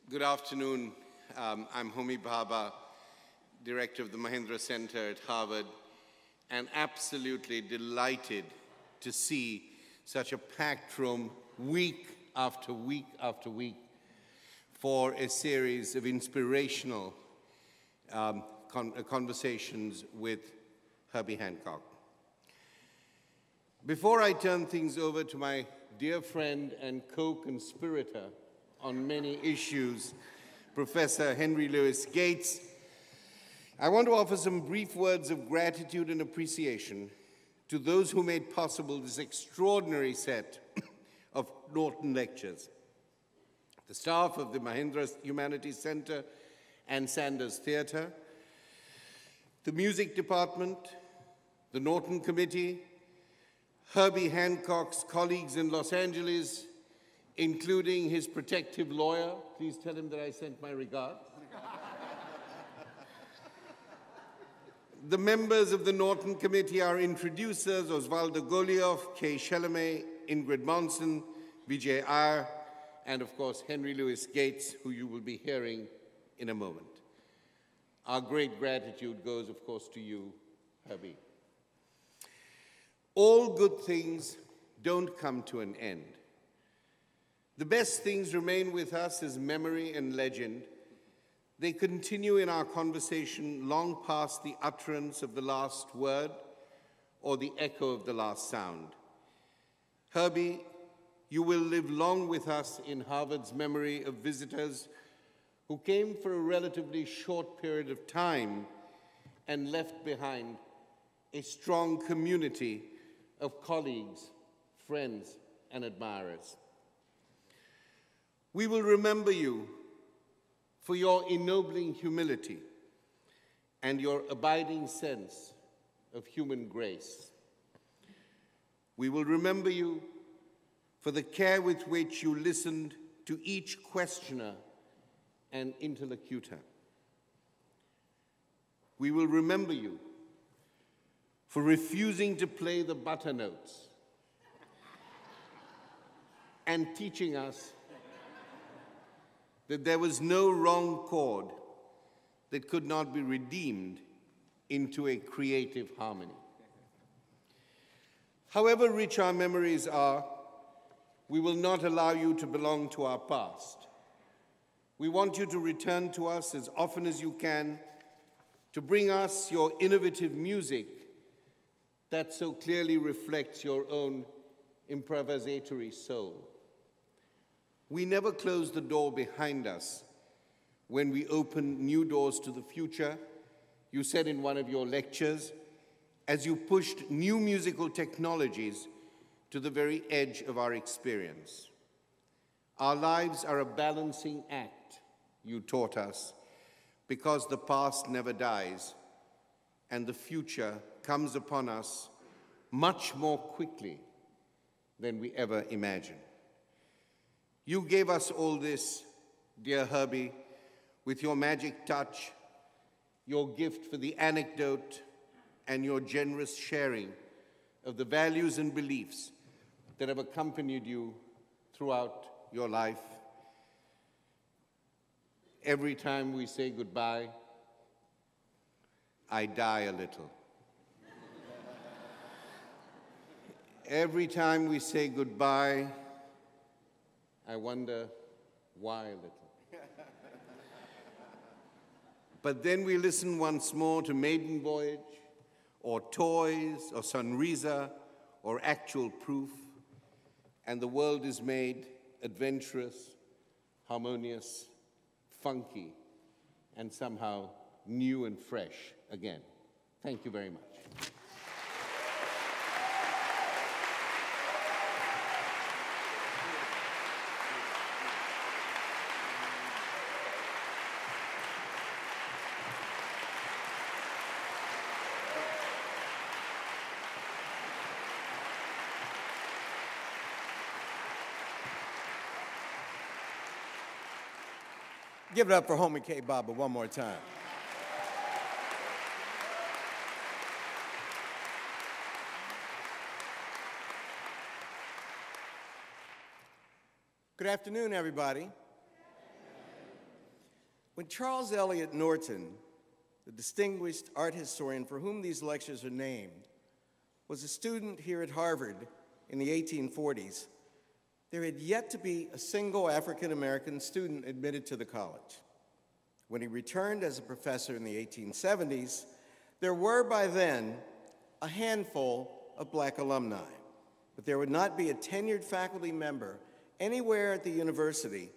Good afternoon. I'm Homi Bhabha, Director of the Mahindra Center at Harvard, and absolutely delighted to see such a packed room week after week after week for a series of inspirational conversations with Herbie Hancock. Before I turn things over to my dear friend and co-conspirator on many issues, Professor Henry Louis Gates, I want to offer some brief words of gratitude and appreciation to those who made possible this extraordinary set of Norton lectures. The staff of the Mahindra Humanities Center and Sanders Theatre, the music department, the Norton Committee, Herbie Hancock's colleagues in Los Angeles, including his protective lawyer. Please tell him that I sent my regard. The members of the Norton Committee are introducers Osvaldo Goliov, Kay Chalamet, Ingrid Monson, Vijay Iyer, and of course Henry Louis Gates, who you will be hearing in a moment. Our great gratitude goes, of course, to you, Herbie. All good things don't come to an end. The best things remain with us as memory and legend. They continue in our conversation long past the utterance of the last word or the echo of the last sound. Herbie, you will live long with us in Harvard's memory of visitors who came for a relatively short period of time and left behind a strong community of colleagues, friends, and admirers. We will remember you for your ennobling humility and your abiding sense of human grace. We will remember you for the care with which you listened to each questioner and interlocutor. We will remember you for refusing to play the butter notes and teaching us that there was no wrong chord that could not be redeemed into a creative harmony. However rich our memories are, we will not allow you to belong to our past. We want you to return to us as often as you can, to bring us your innovative music that so clearly reflects your own improvisatory soul. We never close the door behind us when we open new doors to the future, you said in one of your lectures, as you pushed new musical technologies to the very edge of our experience. Our lives are a balancing act, you taught us, because the past never dies and the future comes upon us much more quickly than we ever imagined. You gave us all this, dear Herbie, with your magic touch, your gift for the anecdote, and your generous sharing of the values and beliefs that have accompanied you throughout your life. Every time we say goodbye, I die a little. Every time we say goodbye, I wonder why a little. But then we listen once more to Maiden Voyage, or Toys, or Sunrisa, or Actual Proof, and the world is made adventurous, harmonious, funky, and somehow new and fresh again. Thank you very much. Give it up for Homi K. Bhabha one more time. Good afternoon, everybody. When Charles Eliot Norton, the distinguished art historian for whom these lectures are named, was a student here at Harvard in the 1840s, there had yet to be a single African-American student admitted to the college. When he returned as a professor in the 1870s, there were by then a handful of black alumni, but there would not be a tenured faculty member anywhere at the university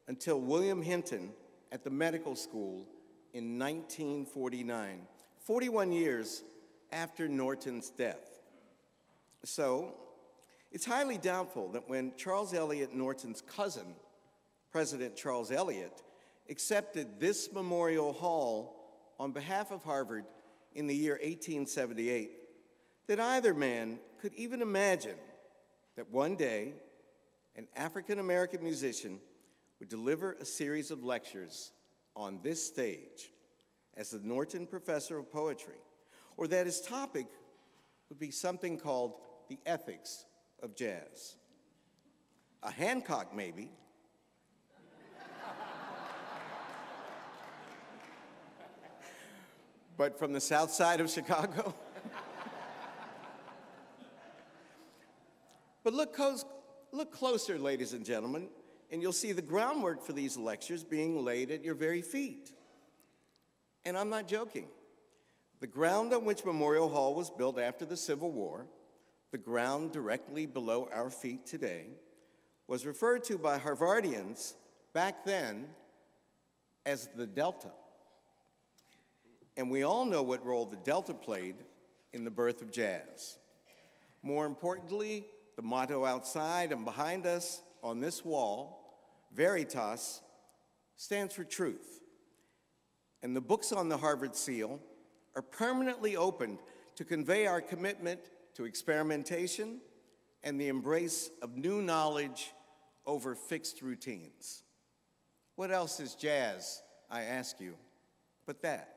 until William Hinton at the medical school in 1949, 41 years after Norton's death. So, it's highly doubtful that when Charles Eliot Norton's cousin, President Charles Eliot, accepted this memorial hall on behalf of Harvard in the year 1878, that either man could even imagine that one day an African-American musician would deliver a series of lectures on this stage as the Norton Professor of Poetry, or that his topic would be something called the ethics of jazz. A Hancock, maybe. But from the south side of Chicago? But look closer, ladies and gentlemen, and you'll see the groundwork for these lectures being laid at your very feet. And I'm not joking. The ground on which Memorial Hall was built after the Civil War, the ground directly below our feet today, was referred to by Harvardians back then as the Delta. And we all know what role the Delta played in the birth of jazz. More importantly, the motto outside and behind us on this wall, Veritas, stands for truth. And the books on the Harvard seal are permanently opened to convey our commitment to experimentation and the embrace of new knowledge over fixed routines. What else is jazz, I ask you, but that?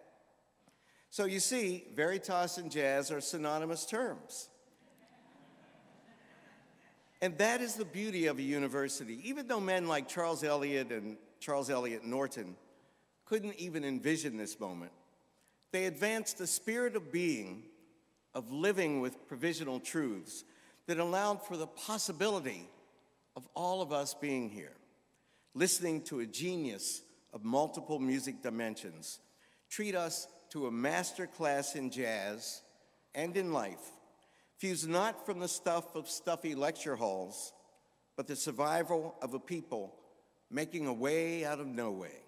So you see, Veritas and jazz are synonymous terms. And that is the beauty of a university. Even though men like Charles Eliot and Charles Eliot Norton couldn't even envision this moment, they advanced a spirit of being, of living with provisional truths that allowed for the possibility of all of us being here, listening to a genius of multiple music dimensions, treat us to a master class in jazz and in life, fused not from the stuff of stuffy lecture halls, but the survival of a people making a way out of no way.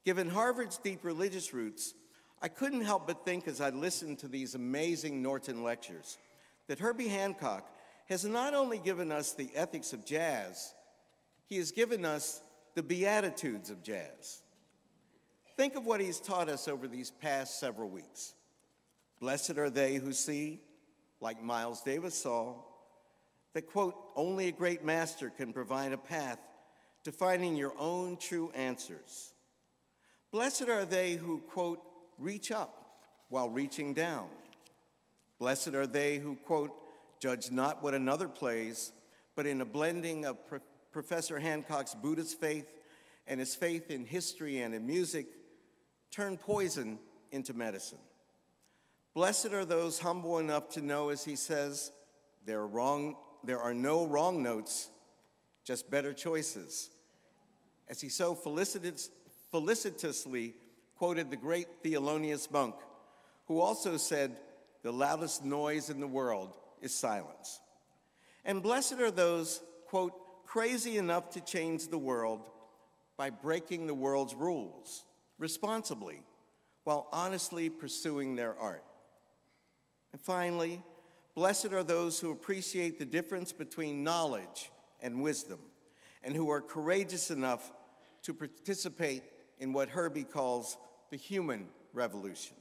Given Harvard's deep religious roots, I couldn't help but think as I listened to these amazing Norton lectures that Herbie Hancock has not only given us the ethics of jazz, he has given us the beatitudes of jazz. Think of what he's taught us over these past several weeks. Blessed are they who see, like Miles Davis saw, that, quote, only a great master can provide a path to finding your own true answers. Blessed are they who, quote, reach up while reaching down. Blessed are they who, quote, judge not what another plays, but in a blending of Professor Hancock's Buddhist faith and his faith in history and in music, turn poison into medicine. Blessed are those humble enough to know, as he says, there are no wrong notes, just better choices. As he so felicitously quoted the great Thelonious Monk, who also said, the loudest noise in the world is silence. And blessed are those, quote, crazy enough to change the world by breaking the world's rules responsibly while honestly pursuing their art. And finally, blessed are those who appreciate the difference between knowledge and wisdom, and who are courageous enough to participate in what Herbie calls the human revolution.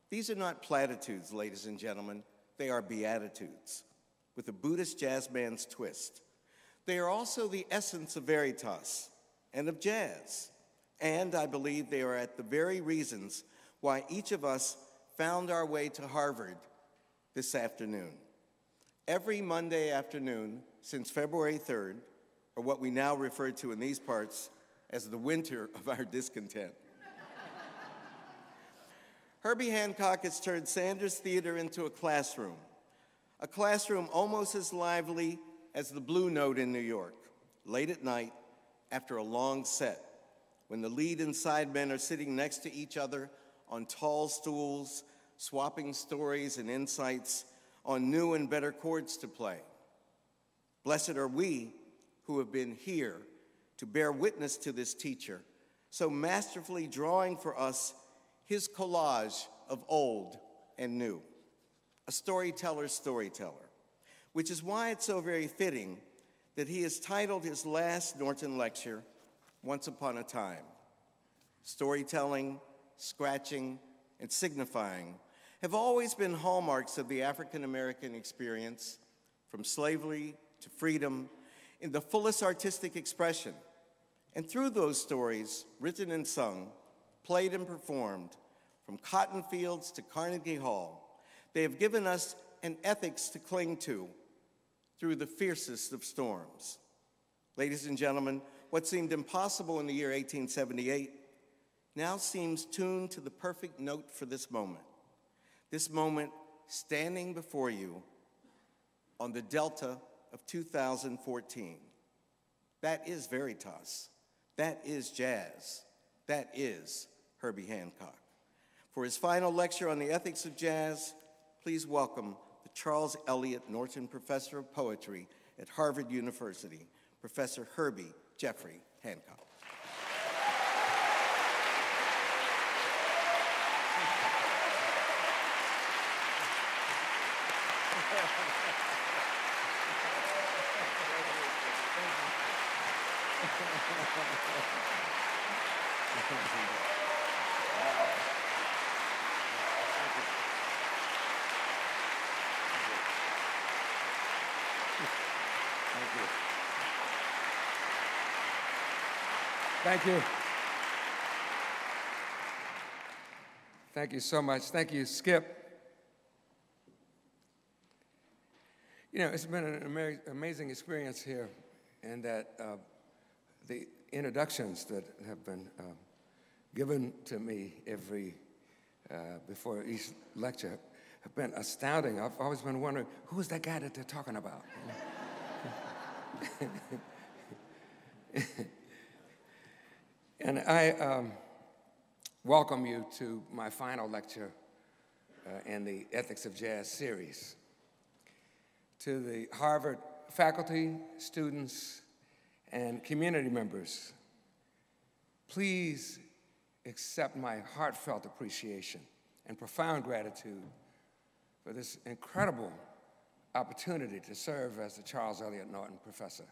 These are not platitudes, ladies and gentlemen. They are beatitudes, with a Buddhist jazz man's twist. They are also the essence of Veritas and of jazz, and I believe they are at the very reasons why each of us found our way to Harvard this afternoon. Every Monday afternoon since February 3rd, or what we now refer to in these parts as the winter of our discontent. Herbie Hancock has turned Sanders Theater into a classroom almost as lively as the Blue Note in New York, late at night after a long set, when the lead and sidemen are sitting next to each other on tall stools, swapping stories and insights on new and better chords to play. Blessed are we who have been here to bear witness to this teacher, so masterfully drawing for us his collage of old and new, a storyteller's storyteller, which is why it's so very fitting that he has titled his last Norton lecture, Once Upon a Time. Storytelling, scratching, and signifying have always been hallmarks of the African American experience, from slavery to freedom, in the fullest artistic expression. And through those stories, written and sung, played and performed, from cotton fields to Carnegie Hall, they have given us an ethics to cling to through the fiercest of storms. Ladies and gentlemen, what seemed impossible in the year 1878 now seems tuned to the perfect note for this moment standing before you on the Delta of 2014. That is Veritas. That is jazz. That is Herbie Hancock. For his final lecture on the ethics of jazz, please welcome the Charles Eliot Norton Professor of Poetry at Harvard University, Professor Herbie Jeffrey Hancock. Thank you. Thank you so much. Thank you, Skip. You know, it's been an amazing experience here, and that the introductions that have been given to me before each lecture have been astounding. I've always been wondering, who's that guy that they're talking about? And I welcome you to my final lecture in the Ethics of Jazz series. To the Harvard faculty, students, and community members, please accept my heartfelt appreciation and profound gratitude for this incredible opportunity to serve as the Charles Eliot Norton Professor.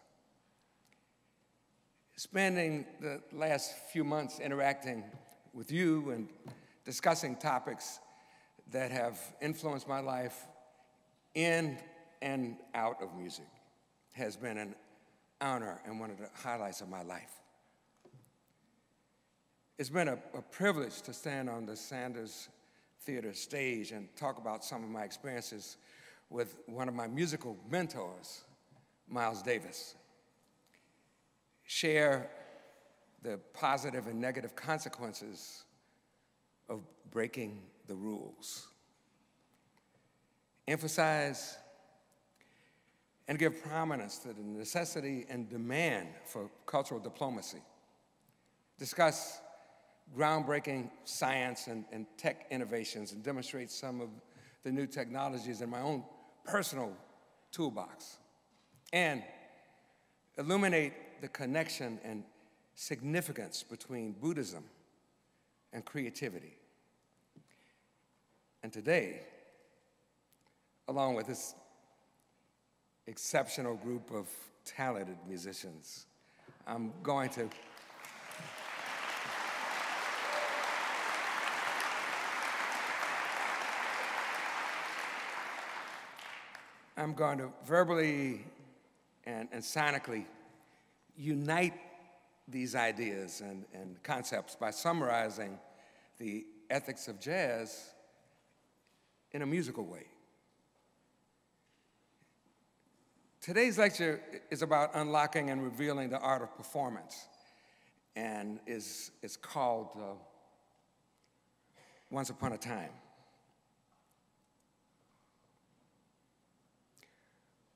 Spending the last few months interacting with you and discussing topics that have influenced my life in and out of music has been an honor and one of the highlights of my life. It's been a privilege to stand on the Sanders Theater stage and talk about some of my experiences with one of my musical mentors, Miles Davis. Share the positive and negative consequences of breaking the rules. Emphasize and give prominence to the necessity and demand for cultural diplomacy. Discuss groundbreaking science and tech innovations and demonstrate some of the new technologies in my own personal toolbox. And illuminate the connection and significance between Buddhism and creativity. And today, along with this exceptional group of talented musicians, I'm going to verbally and sonically unite these ideas and concepts by summarizing the ethics of jazz in a musical way. Today's lecture is about unlocking and revealing the art of performance and is called Once Upon a Time,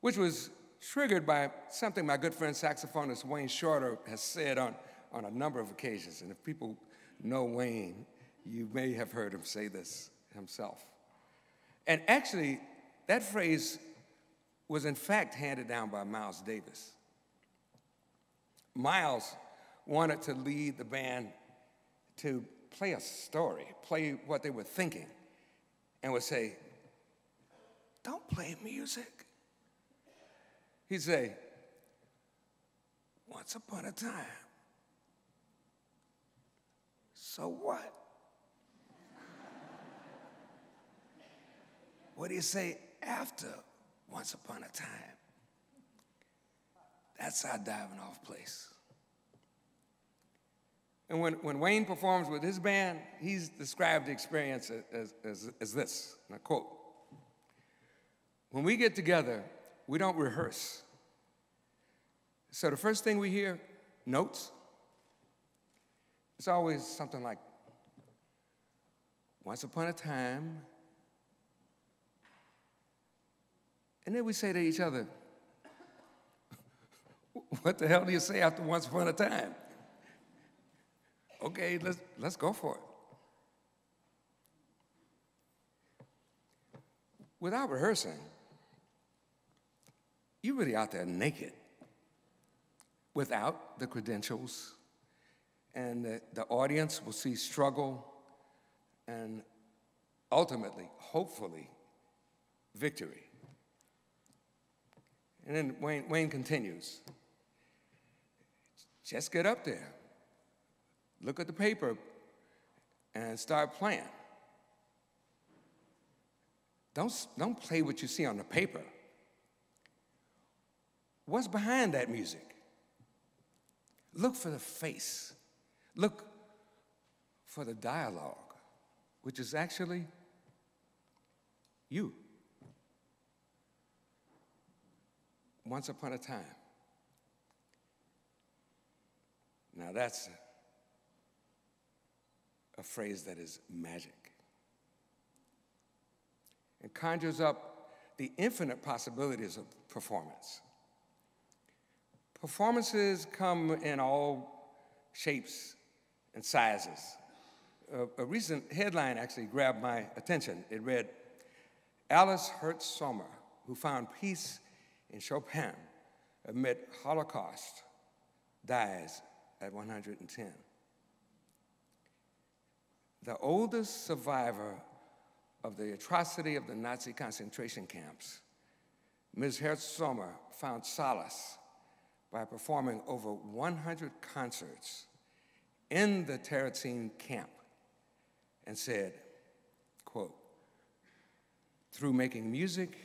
which was triggered by something my good friend saxophonist Wayne Shorter has said on a number of occasions. And if people know Wayne, you may have heard him say this himself. And actually, that phrase was in fact handed down by Miles Davis. Miles wanted to lead the band to play a story, play what they were thinking, and would say, "Don't play music." He'd say, "Once upon a time." So what? What do you say after once upon a time? That's our diving off place. And when Wayne performs with his band, he's described the experience as this, and I quote, "When we get together, we don't rehearse. So the first thing we hear, notes, it's always something like, once upon a time. And then we say to each other, what the hell do you say after once upon a time? Okay, let's go for it. Without rehearsing, you're really out there naked, without the credentials, and the audience will see struggle and ultimately, hopefully, victory. And then Wayne continues, just get up there, look at the paper, and start playing. Don't play what you see on the paper. What's behind that music? Look for the face. Look for the dialogue, which is actually you. Once upon a time. Now that's a phrase that is magic and conjures up the infinite possibilities of performance. Performances come in all shapes and sizes. A recent headline actually grabbed my attention. It read, Alice Hertz Sommer, who found peace in Chopin amid Holocaust, dies at 110. The oldest survivor of the atrocity of the Nazi concentration camps, Ms. Hertz Sommer found solace by performing over 100 concerts in the Terezin camp and said, quote, through making music,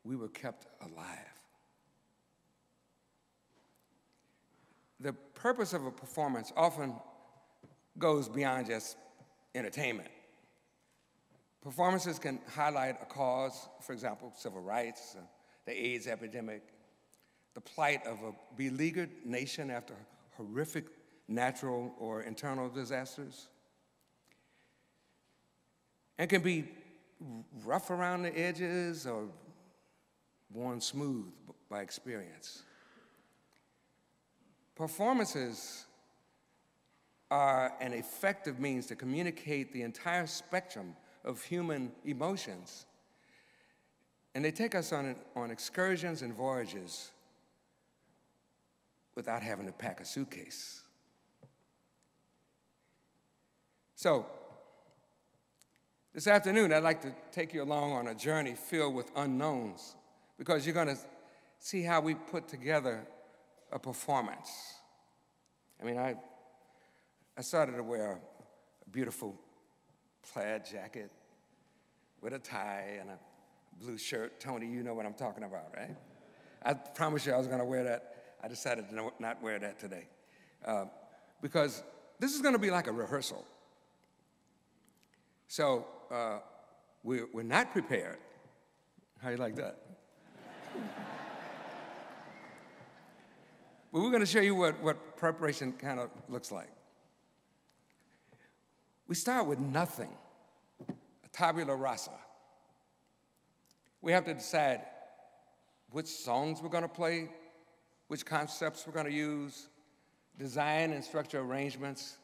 we were kept alive. The purpose of a performance often goes beyond just entertainment. Performances can highlight a cause, for example, civil rights, the AIDS epidemic, the plight of a beleaguered nation after horrific natural or internal disasters, and can be rough around the edges or worn smooth by experience. Performances are an effective means to communicate the entire spectrum of human emotions, and they take us on excursions and voyages without having to pack a suitcase. So, this afternoon, I'd like to take you along on a journey filled with unknowns, because you're going to see how we put together a performance. I mean, I started to wear a beautiful plaid jacket with a tie and a blue shirt. Tony, you know what I'm talking about, right? I promised you I was going to wear that. I decided to not wear that today because this is going to be like a rehearsal. So we're not prepared. How you like that? But we're going to show you what preparation kind of looks like. We start with nothing, a tabula rasa. We have to decide which songs we're going to play, which concepts we're going to use, design and structure arrangements.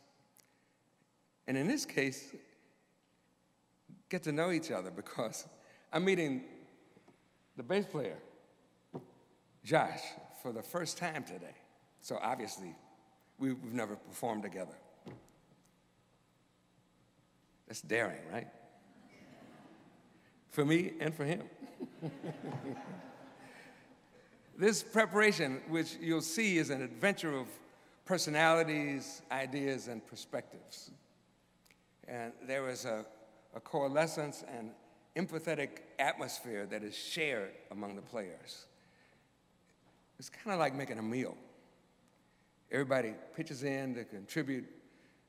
And in this case, get to know each other, because I'm meeting the bass player, Josh, for the first time today. So obviously, we've never performed together. That's daring, right? For me and for him. This preparation, which you'll see, is an adventure of personalities, ideas, and perspectives. And there is a coalescence and empathetic atmosphere that is shared among the players. It's kind of like making a meal. Everybody pitches in to contribute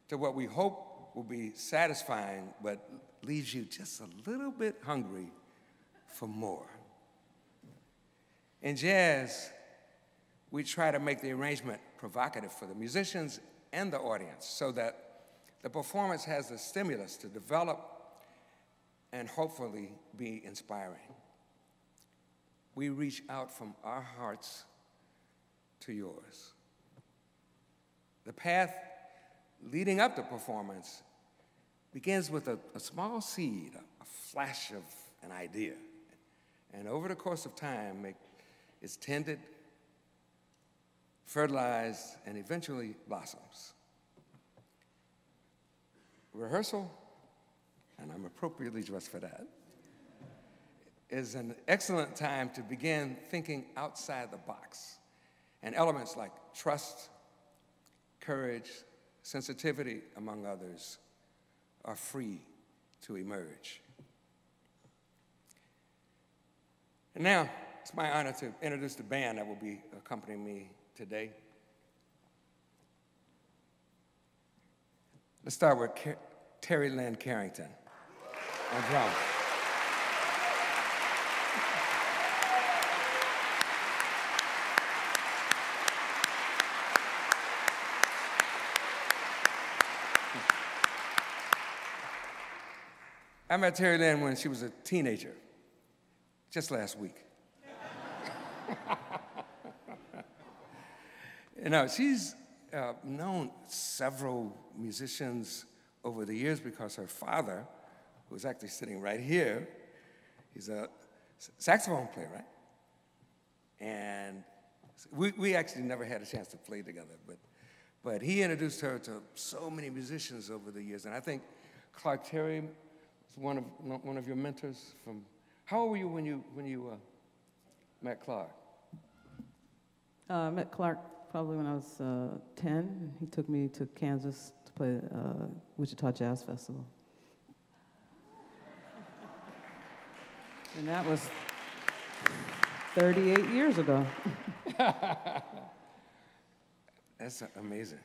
to what we hope will be satisfying, but leaves you just a little bit hungry for more. In jazz, we try to make the arrangement provocative for the musicians and the audience so that the performance has the stimulus to develop and hopefully be inspiring. We reach out from our hearts to yours. The path leading up to performance begins with a small seed, a flash of an idea. And over the course of time, it's tended, fertilized, and eventually blossoms. Rehearsal, and I'm appropriately dressed for that, is an excellent time to begin thinking outside the box. And elements like trust, courage, sensitivity, among others, are free to emerge. And now, it's my honor to introduce the band that will be accompanying me today. Let's start with Terry Lynn Carrington on drums. I met Terry Lynn when she was a teenager, just last week. You know, she's known several musicians over the years because her father, who's actually sitting right here, he's a saxophone player, right? And we actually never had a chance to play together, but he introduced her to so many musicians over the years. And I think Clark Terry was one of your mentors from. How old were you when you met Clark? I met Clark probably when I was 10. He took me to Kansas to play Wichita Jazz Festival. And that was 38 years ago. That's amazing.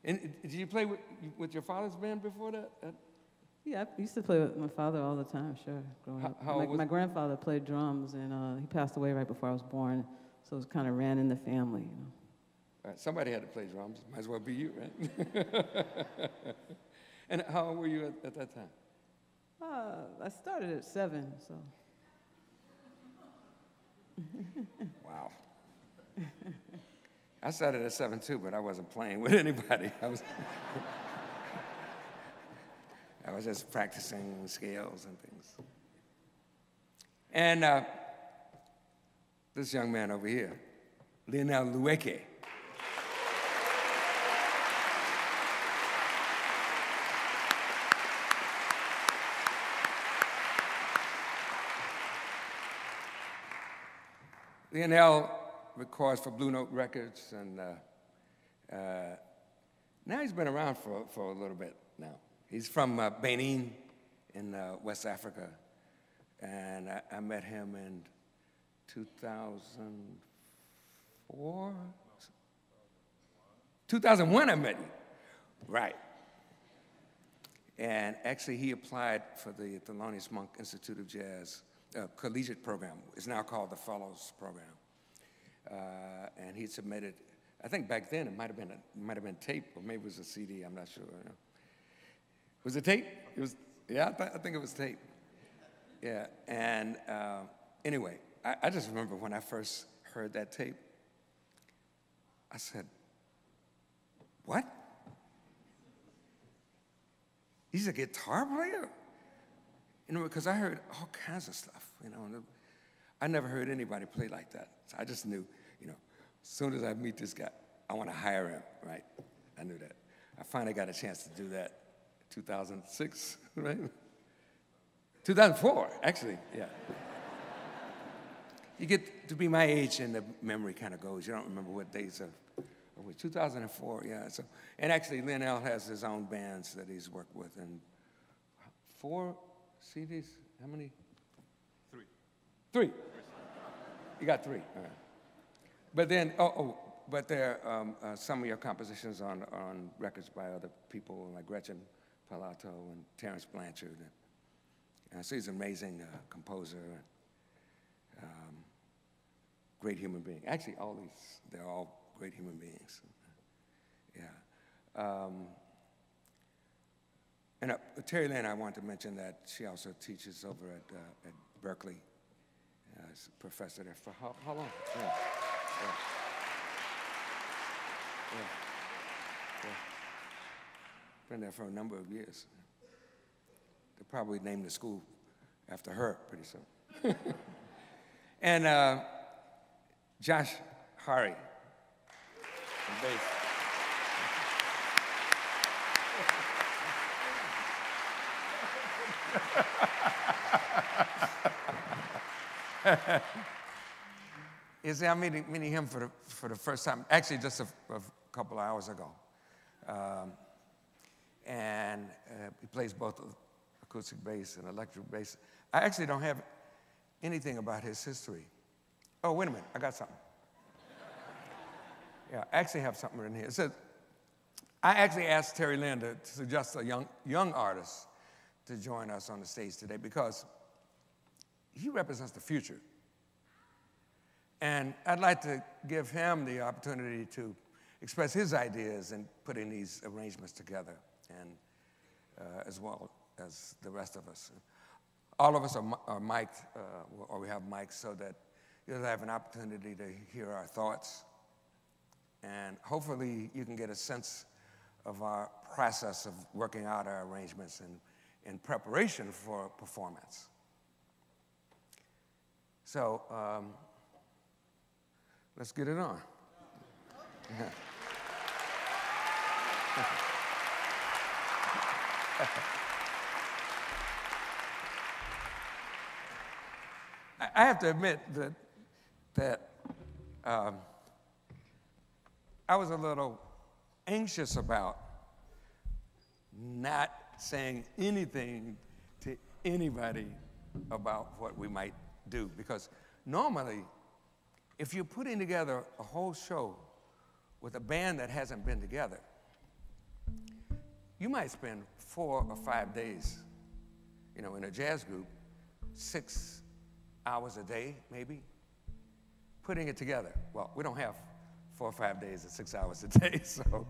And did you play with your father's band before that? Yeah, I used to play with my father all the time, sure, growing up. My grandfather played drums, and he passed away right before I was born, so it kind of ran in the family, you know. All right, somebody had to play drums. Might as well be you, right? And how old were you at that time? I started at 7, so. Wow. I started at 7 too, but I wasn't playing with anybody. I was just practicing scales and things. And this young man over here, Lionel Lueke. Lionel records for Blue Note Records, and now he's been around for a little bit now. He's from Benin in West Africa, and I met him in 2004? 2001 I met him, right. And actually he applied for the Thelonious Monk Institute of Jazz collegiate program. It's now called the Fellows Program. And he submitted I think back then it might have been tape, or maybe it was a CD. I'm not sure. Was it tape? It was. Yeah, I think it was tape. Yeah, and anyway, I just remember when I first heard that tape, I said, "What? He's a guitar player?" Because I heard all kinds of stuff. I never heard anybody play like that. So I just knew, as soon as I meet this guy, I want to hire him, right? I knew that. I finally got a chance to do that 2006, right? 2004, actually, yeah. You get to be my age and the memory kind of goes. You don't remember what days of 2004, yeah. So, and actually, Lionel has his own bands that he's worked with, and 4 CDs, how many? 3. You got 3, all right. But then, but there are some of your compositions on records by other people, like Gretchen Palato and Terrence Blanchard. And so he's an amazing composer, great human being. Actually, they're all great human beings. Yeah. And Terry Lynn, I want to mention that she also teaches over at Berkeley. As a professor there for how long? Yeah. Been there for a number of years. They'll probably name the school after her pretty soon. And Josh Hari on bass. You see, I'm meeting him for the first time, actually just a couple of hours ago. And he plays both acoustic bass and electric bass. I actually don't have anything about his history. Oh, wait a minute, I got something. Yeah, I actually have something in here. It says, I actually asked Terry Lynn to suggest a young artist to join us on the stage today because he represents the future. And I'd like to give him the opportunity to express his ideas in putting these arrangements together, and as well as the rest of us. All of us are mic'd, or we have mics so that you'll have an opportunity to hear our thoughts. And hopefully you can get a sense of our process of working out our arrangements in preparation for performance. So let's get it on. I have to admit that I was a little anxious about not saying anything to anybody about what we might do, because normally, if you're putting together a whole show with a band that hasn't been together, you might spend 4 or 5 days, in a jazz group, 6 hours a day, maybe, putting it together. Well, we don't have 4 or 5 days and 6 hours a day, so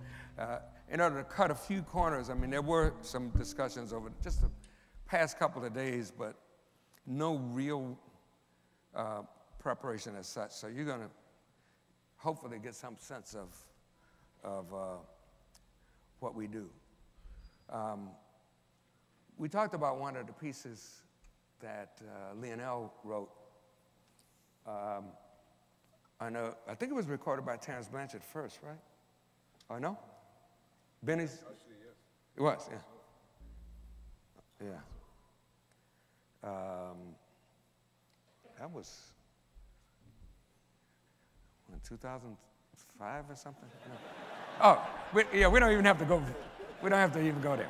in order to cut a few corners, there were some discussions over just the past couple of days, but no real preparation as such. So you're going to hopefully get some sense of what we do. We talked about one of the pieces that Lionel wrote. I think it was recorded by Terrence Blanchard first, right? Oh, no? Benny's? Actually, yes. It was, yeah. Yeah. That was in 2005 or something? No. Oh, we don't even have to go. We don't have to even go there.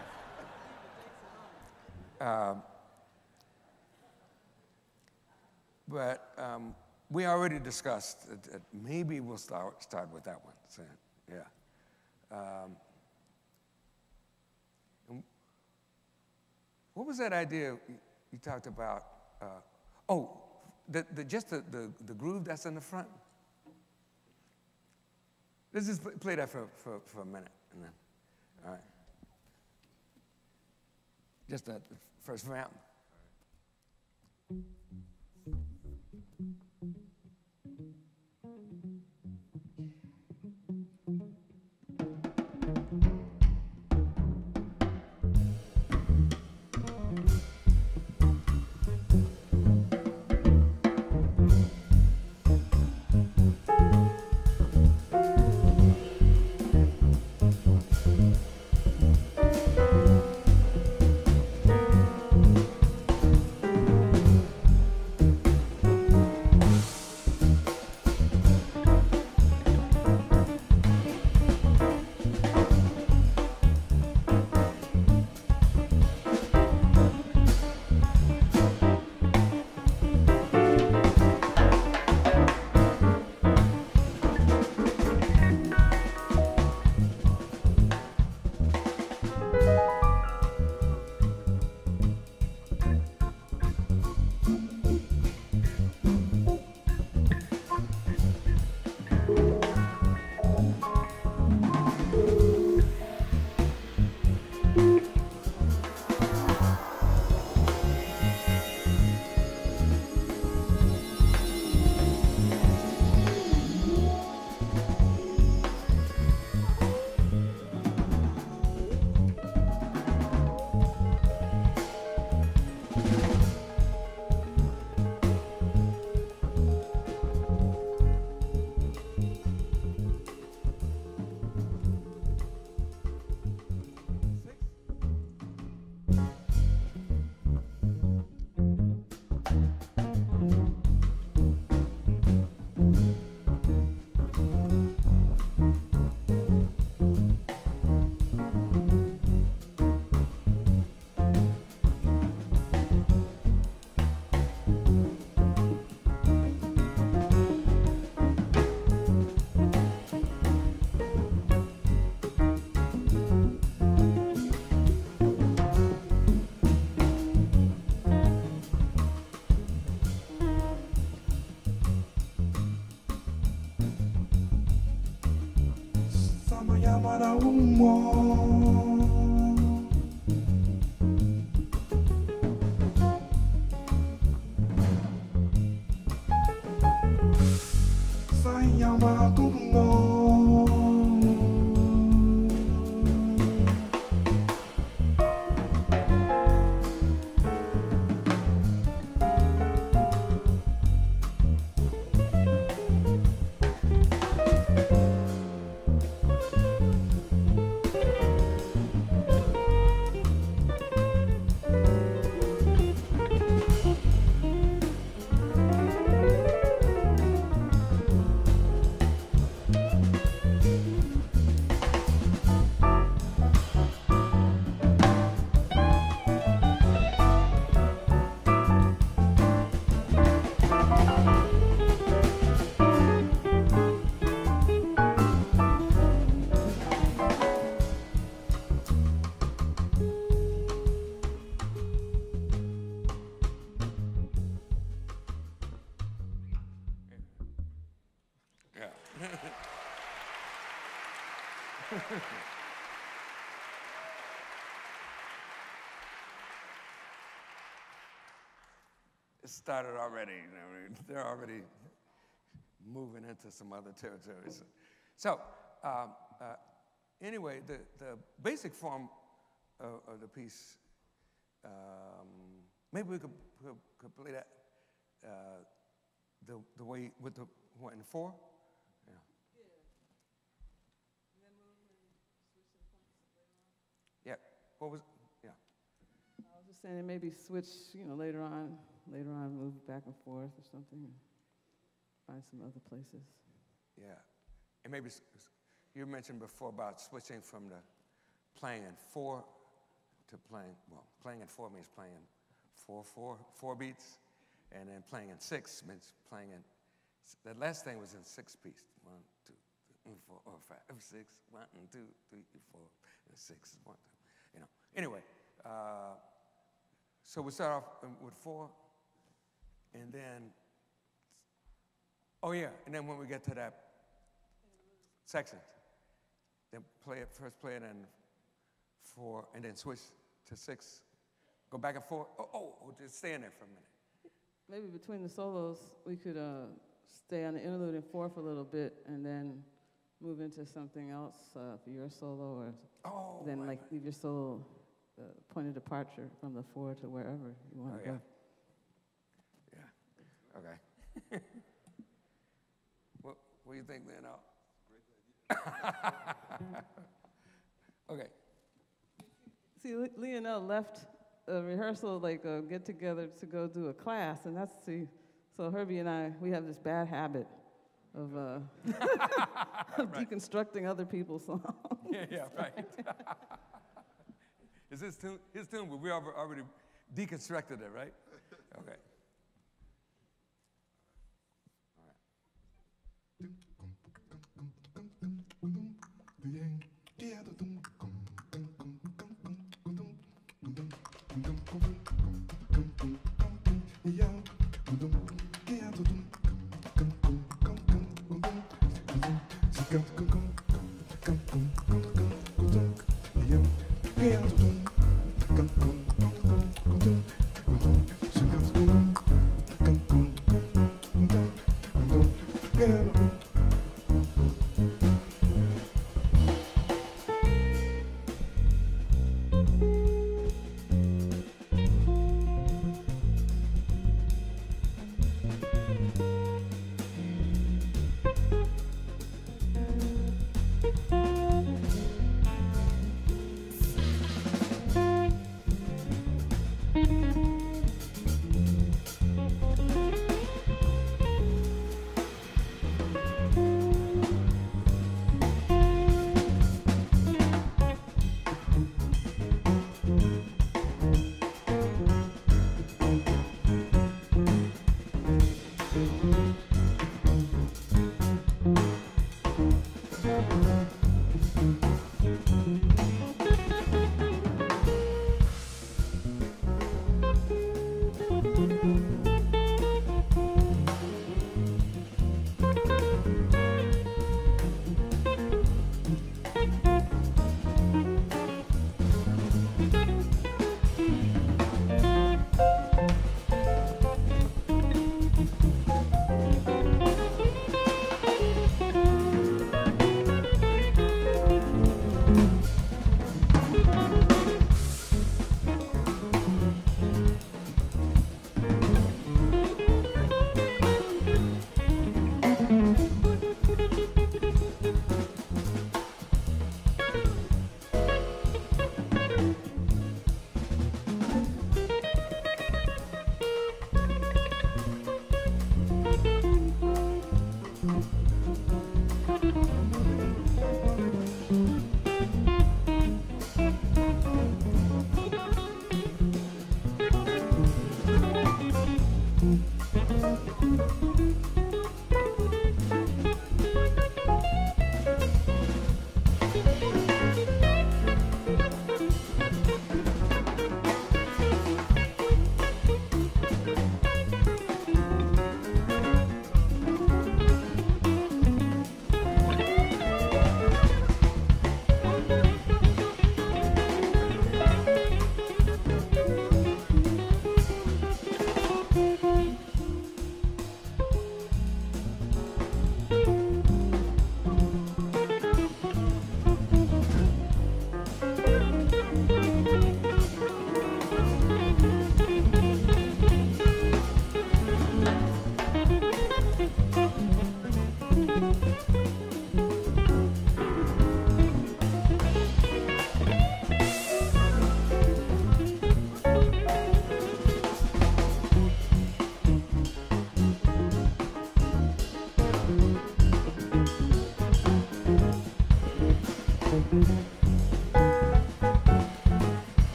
But we already discussed that maybe we'll start with that one. So, yeah. What was that idea you talked about? Just the groove that's in the front. Let's just play that for a minute, and then, all right. Just the first round. Para humo, sayang para turno. It started already. They're already moving into some other territories. So anyway, the basic form of the piece, maybe we could play that the way with the what in 4? Yeah. Yeah. What was? Yeah. I was just saying maybe switch, later on move back and forth or something, and find some other places. Yeah, and maybe you mentioned before about switching from the playing in 4 to playing in 4 means playing 4 beats, and then playing in 6 means playing in. The last thing was in 6 piece. 1, 2, 3, 4, 5, 6. 1, 2, 3, 4, 6. 1, 2. Anyway, so we start off with 4, and then. Oh yeah, and then when we get to that section. then first play it in 4, and then switch to 6. Go back and forth. Just stay in there for a minute. Maybe between the solos, we could stay on the interlude in 4 for a little bit, and then move into something else for your solo, or then like leave your solo point of departure from the 4 to wherever you want to go. Yeah. Okay. What do you think, Lionel? Okay. See, Lionel left a rehearsal, like a get-together, to go do a class, and so Herbie and I, we have this bad habit of deconstructing other people's songs. Yeah, right. It's his tune, but we already deconstructed it, right? Okay.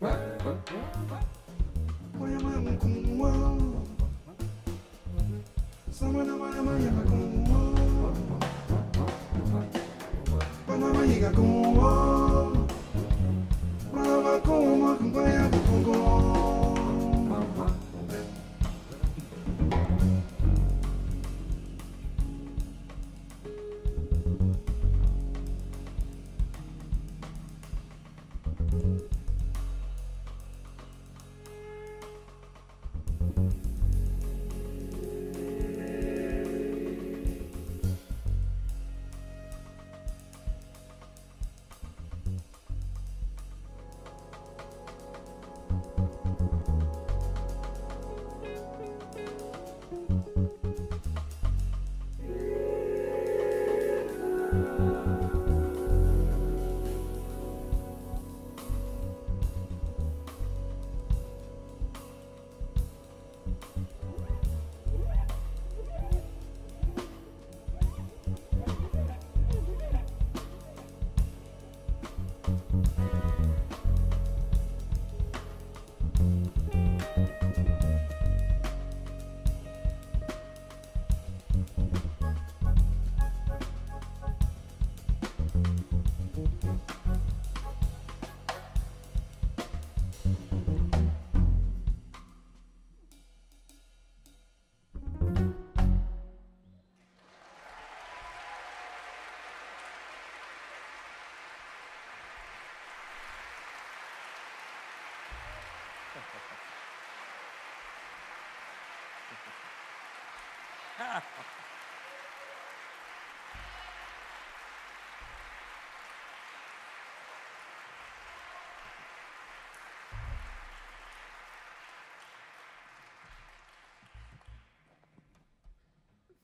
What?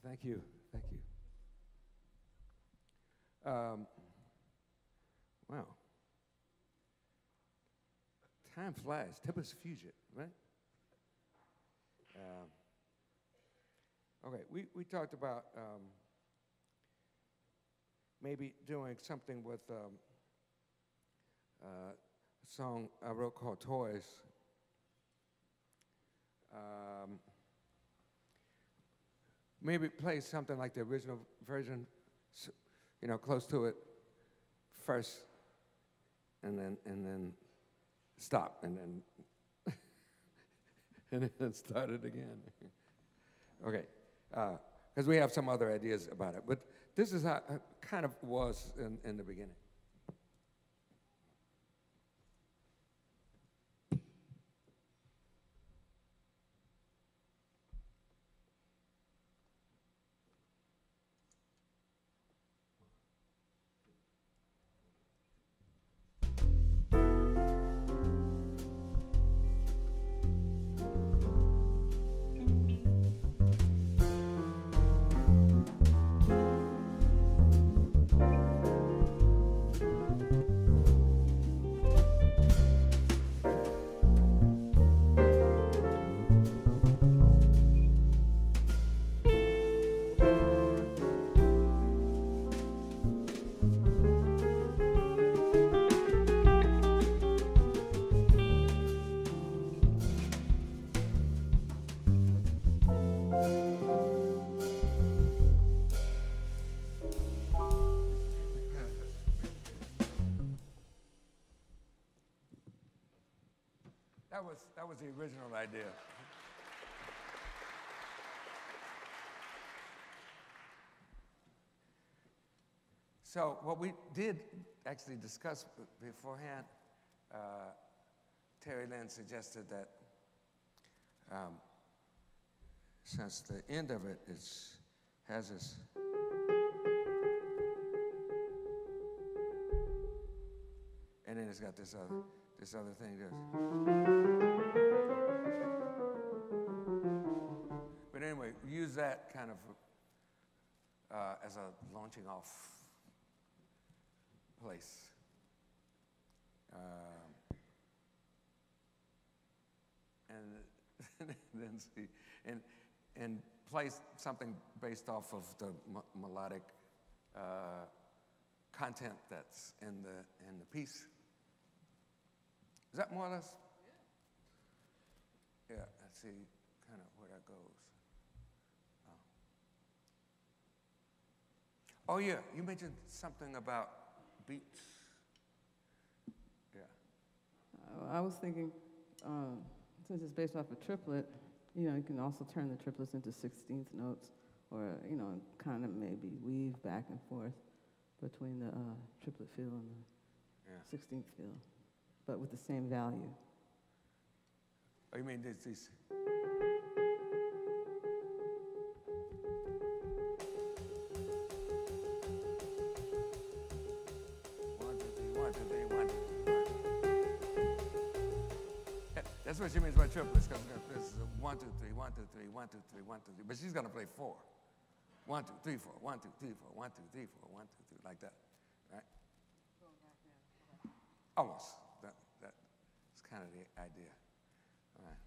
Thank you, thank you. Wow. Time flies. Tempest Fugit, right? Okay, we talked about maybe doing something with a song I wrote called Toys. Maybe play something like the original version, you know, close to it first, and then stop, and then and then start it again. Okay, because we have some other ideas about it, but this is how it kind of was in the beginning. That was the original idea. So what we did actually discuss beforehand, Terry Lynn suggested that since the end of it has this and then it's got this other thing. But anyway, we use that kind of as a launching off place. And then see, and play something based off of the melodic content that's in the piece. Is that more or less? Yeah, let's see kind of where that goes. Oh yeah, you mentioned something about beats. Yeah. I was thinking, since it's based off a triplet, you know, you can also turn the triplets into 16th notes, or you know, kind of maybe weave back and forth between the triplet feel and the 16th feel, but with the same value. Oh, you mean these? That's what she means by triplets, because this is a 1, 2, 3, 1, 2, 3, 1, 2, 3, 1, 2, 3. But she's gonna play 4. 1, 2, 3, 4. 1, 2, 3, 4. 1, 2, 3, 4. 1, 2, 3, like that, right? Almost. That's kind of the idea. All right.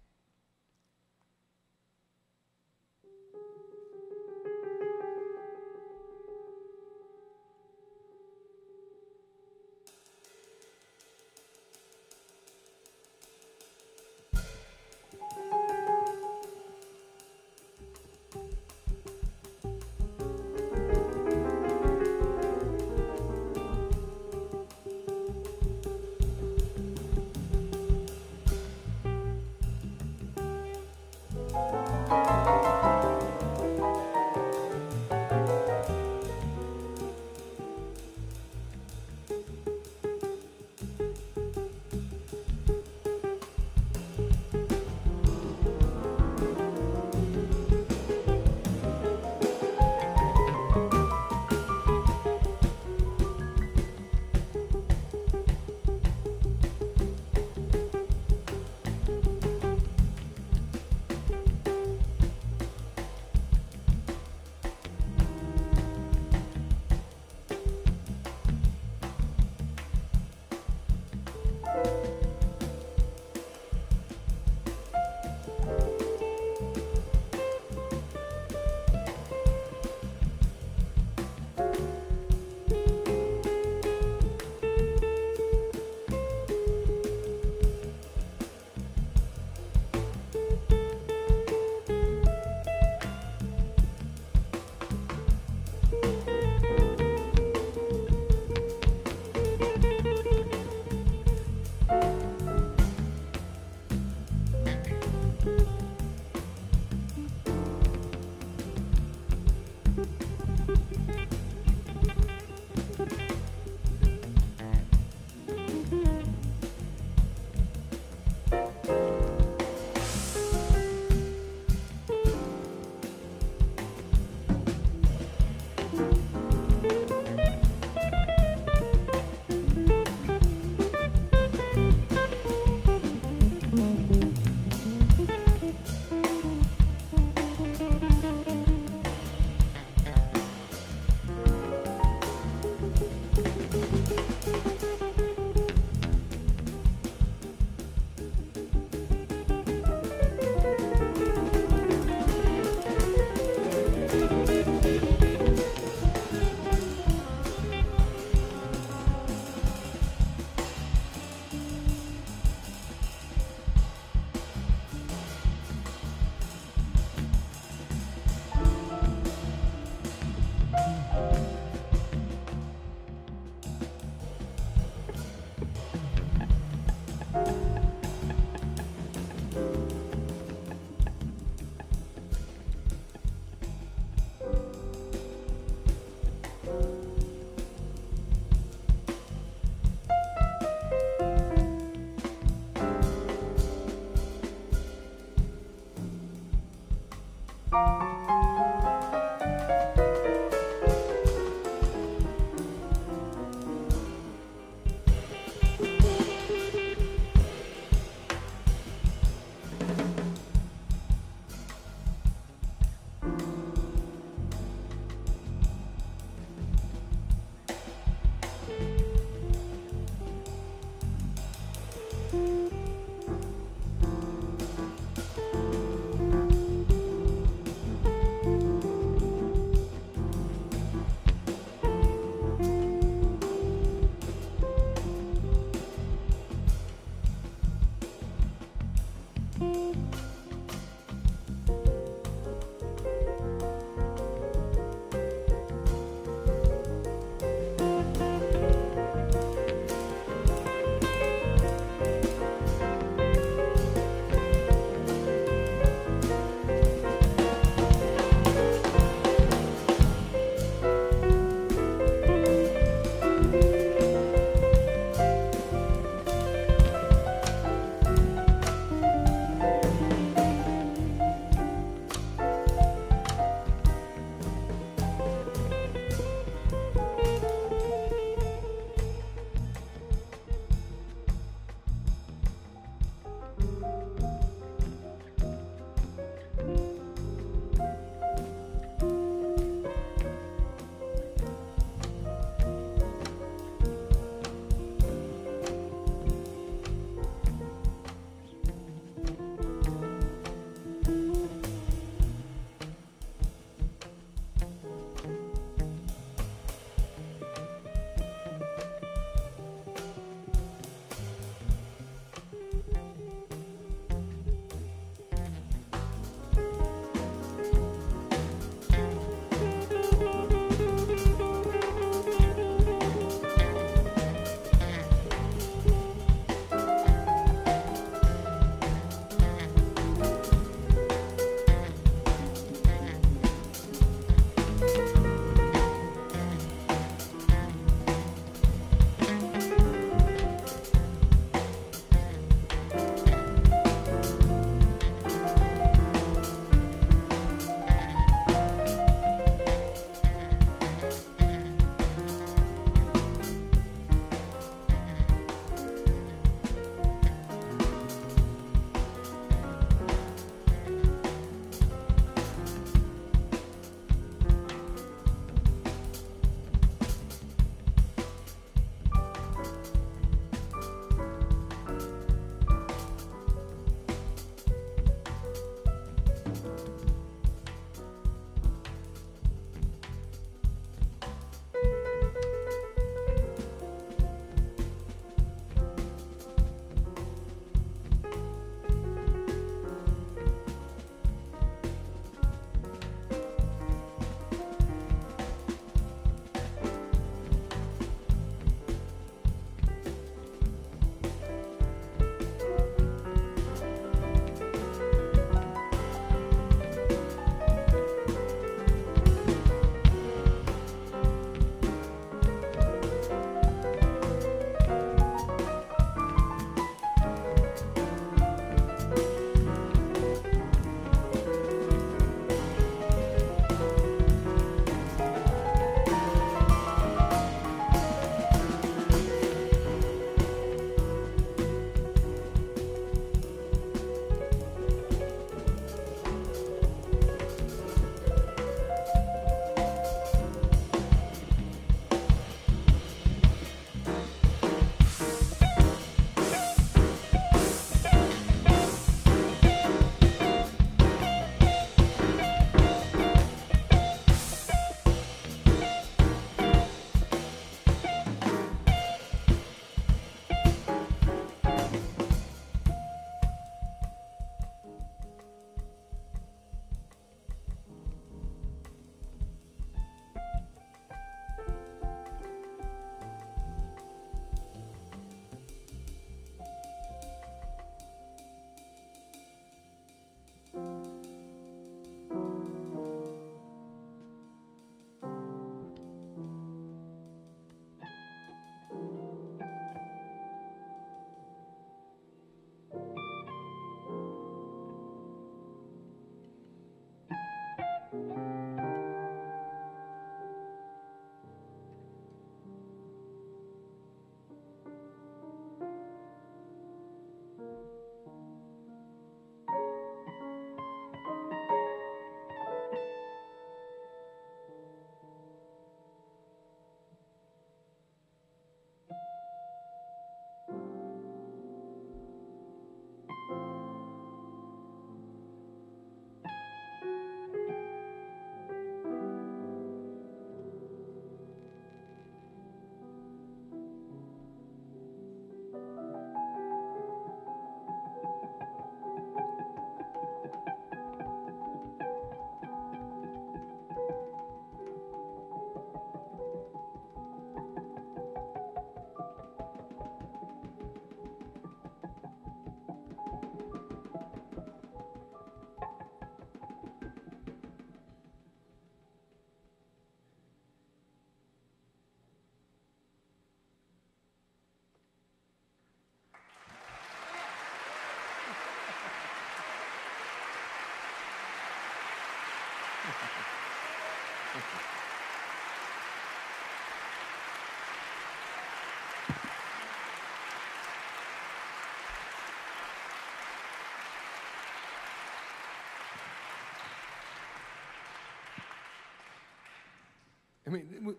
I mean,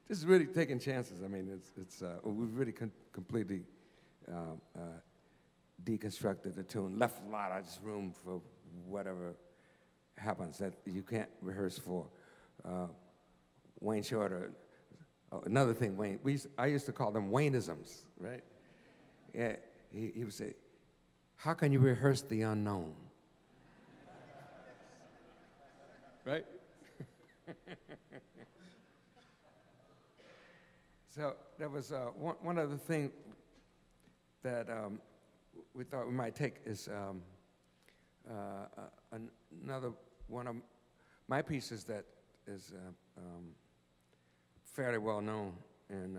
this is really taking chances. I mean, we've really completely deconstructed the tune, left a lot of just room for whatever happens that you can't rehearse for. Wayne Shorter, another thing, Wayne, I used to call them Wayneisms, right? Yeah, he would say, how can you rehearse the unknown? Right? So there was one other thing that we thought we might take is another one of my pieces that is fairly well known, and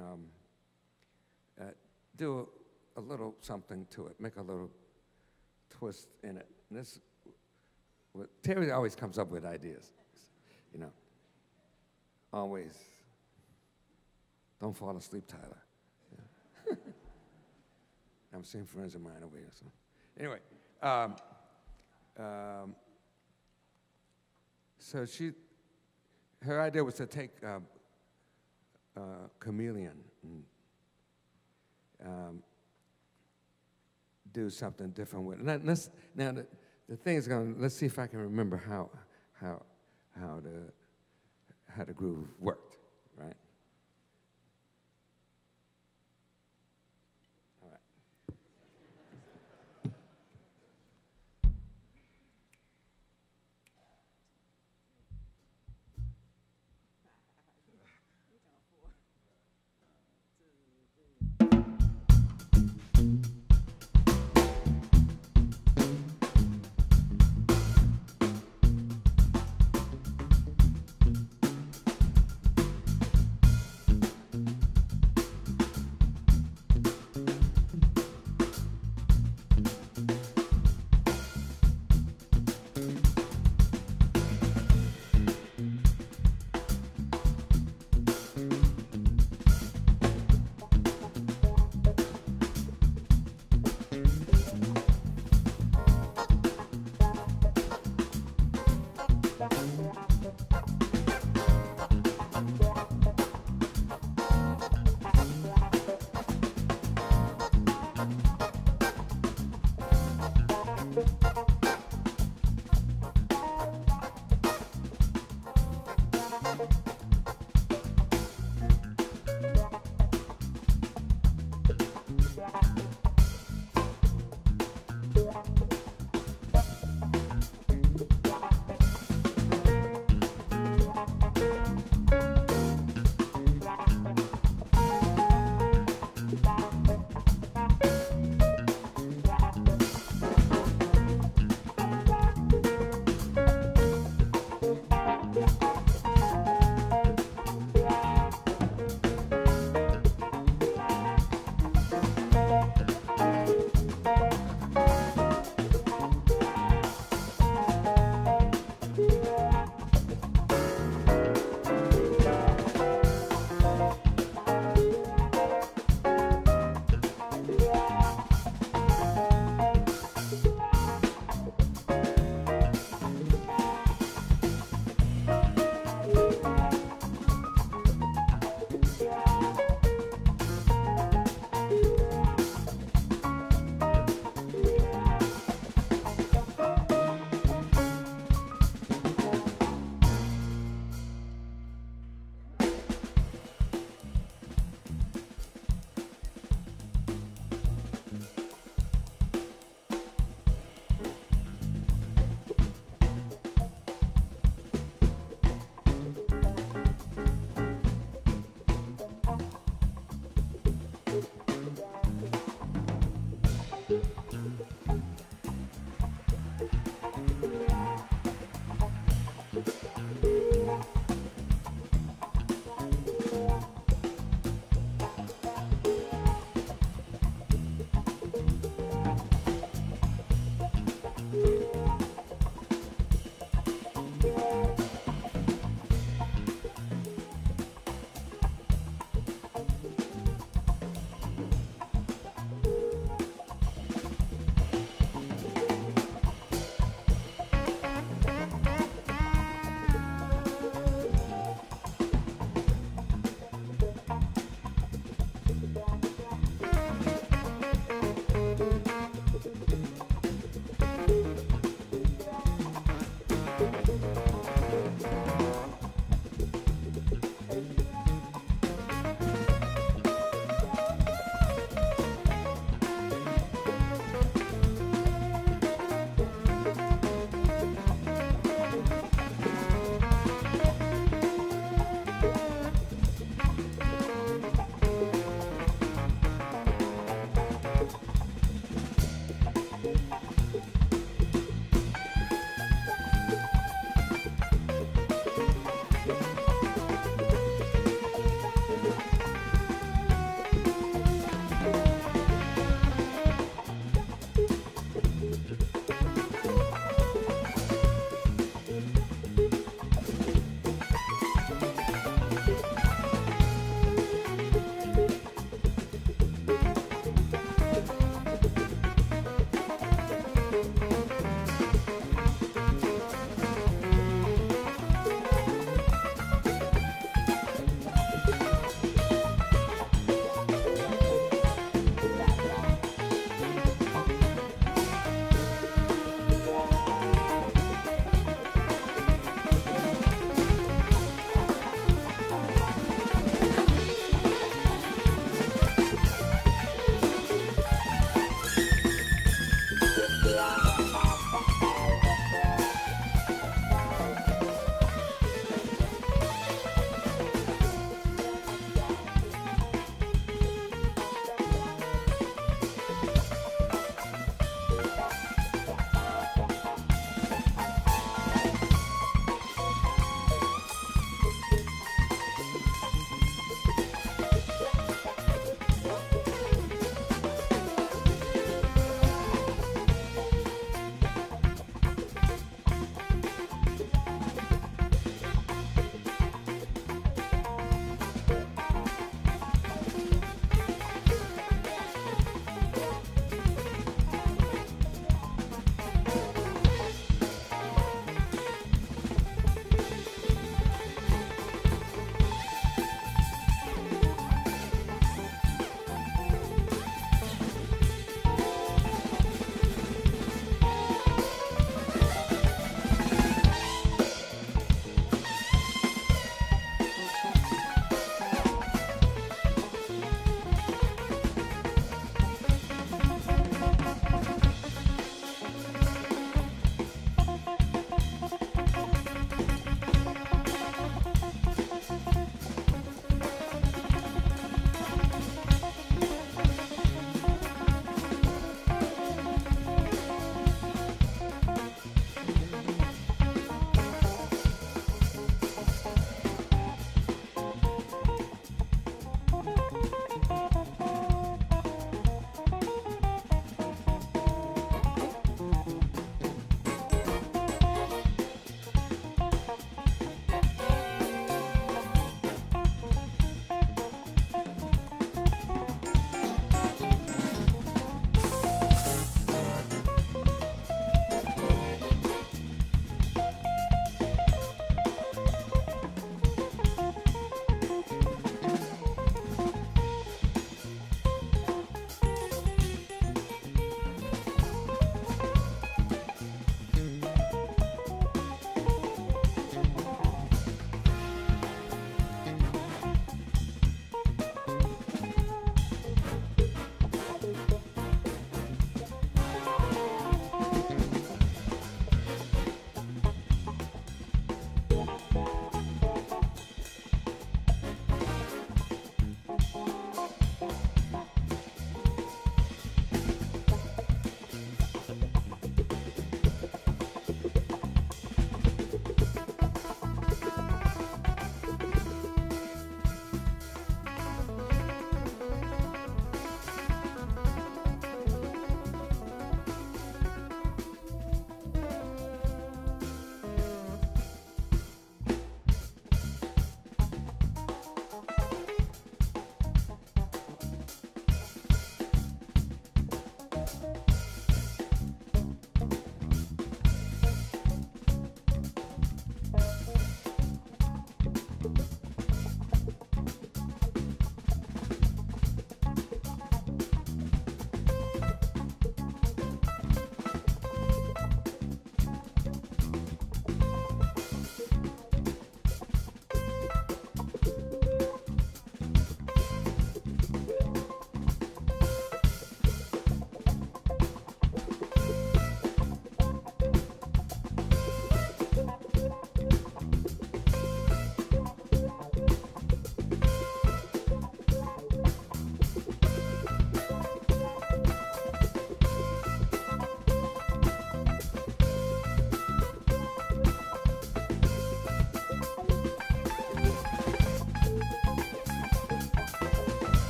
do a little something to it, make a little twist in it. And this, Terry always comes up with ideas, you know, always. Don't fall asleep, Tyler. Yeah. I'm seeing friends of mine over here. So, anyway, so her idea was to take Chameleon and do something different with it. Now the thing is let's see if I can remember how the groove worked, right?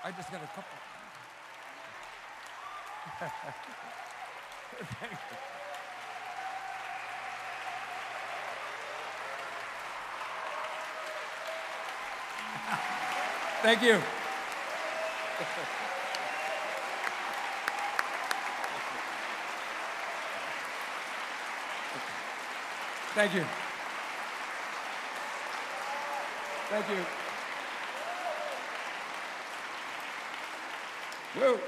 I just got a couple. Thank you. Thank you. Thank you. Whoa.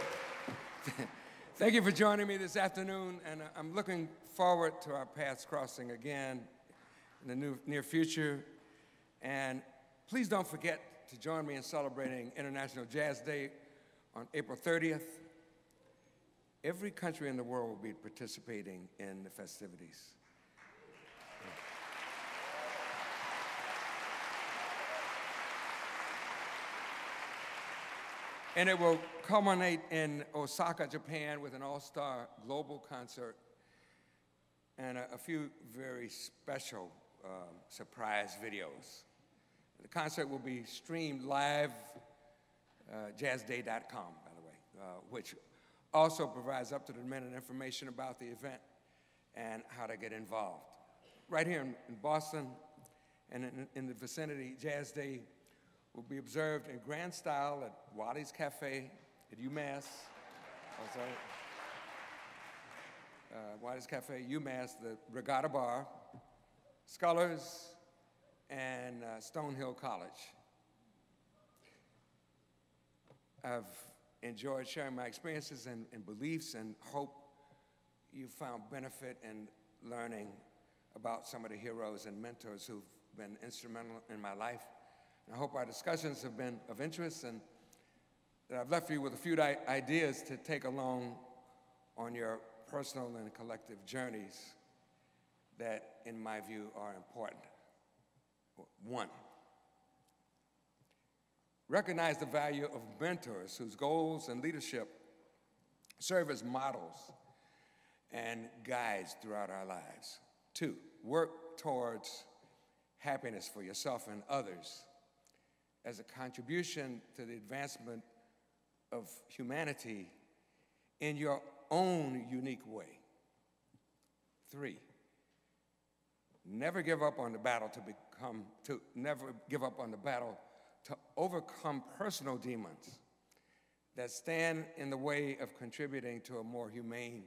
Thank you for joining me this afternoon, and I'm looking forward to our paths crossing again in the near future. And please don't forget to join me in celebrating International Jazz Day on April 30th. Every country in the world will be participating in the festivities. And it will culminate in Osaka, Japan, with an all-star global concert and a few very special surprise videos. The concert will be streamed live, jazzday.com, by the way, which also provides up-to-the-minute information about the event and how to get involved. Right here in Boston and in the vicinity, Jazz Day will be observed in grand style at Waddy's Cafe at UMass. Oh, sorry. Waddy's Cafe, UMass, the Regatta Bar, Scholars, and Stonehill College. I've enjoyed sharing my experiences and beliefs, and hope you found benefit in learning about some of the heroes and mentors who've been instrumental in my life. I hope our discussions have been of interest, and that I've left you with a few ideas to take along on your personal and collective journeys that, in my view, are important. 1, recognize the value of mentors whose goals and leadership serve as models and guides throughout our lives. 2, work towards happiness for yourself and others as a contribution to the advancement of humanity in your own unique way. 3, never give up on the battle to overcome personal demons that stand in the way of contributing to a more humane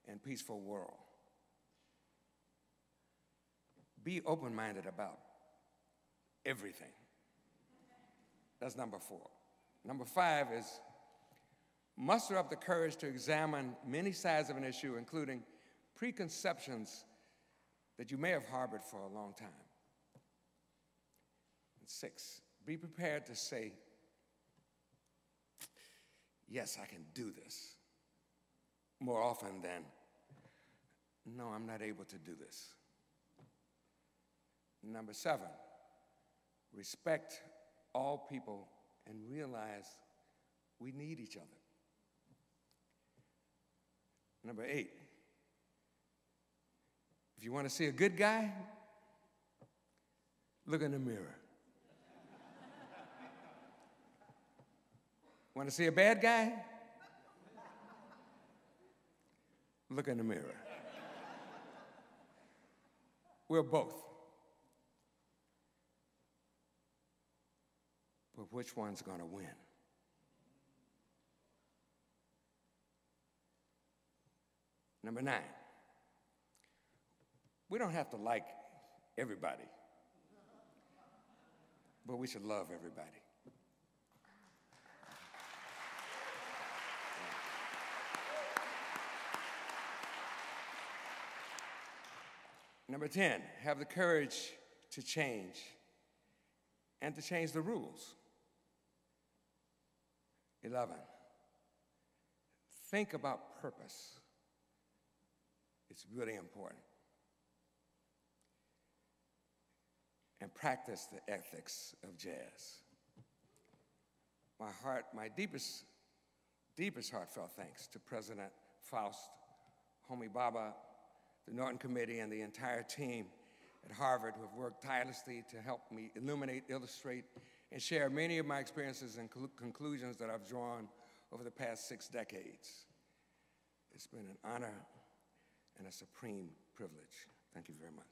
and peaceful world. Be open-minded about everything. That's number 4. Number 5 is muster up the courage to examine many sides of an issue, including preconceptions that you may have harbored for a long time. And 6, be prepared to say, yes, I can do this, more often than, no, I'm not able to do this. Number 7, respect all people and realize we need each other. Number 8, if you want to see a good guy, look in the mirror. Want to see a bad guy? Look in the mirror. We're both. But which one's going to win? Number 9, we don't have to like everybody, but we should love everybody. Number 10, have the courage to change and to change the rules. 11, think about purpose. It's really important. And practice the ethics of jazz. My deepest heartfelt thanks to President Faust, Homi Bhabha, the Norton Committee, and the entire team at Harvard who have worked tirelessly to help me illuminate, illustrate, and share many of my experiences and conclusions that I've drawn over the past 6 decades. It's been an honor and a supreme privilege. Thank you very much.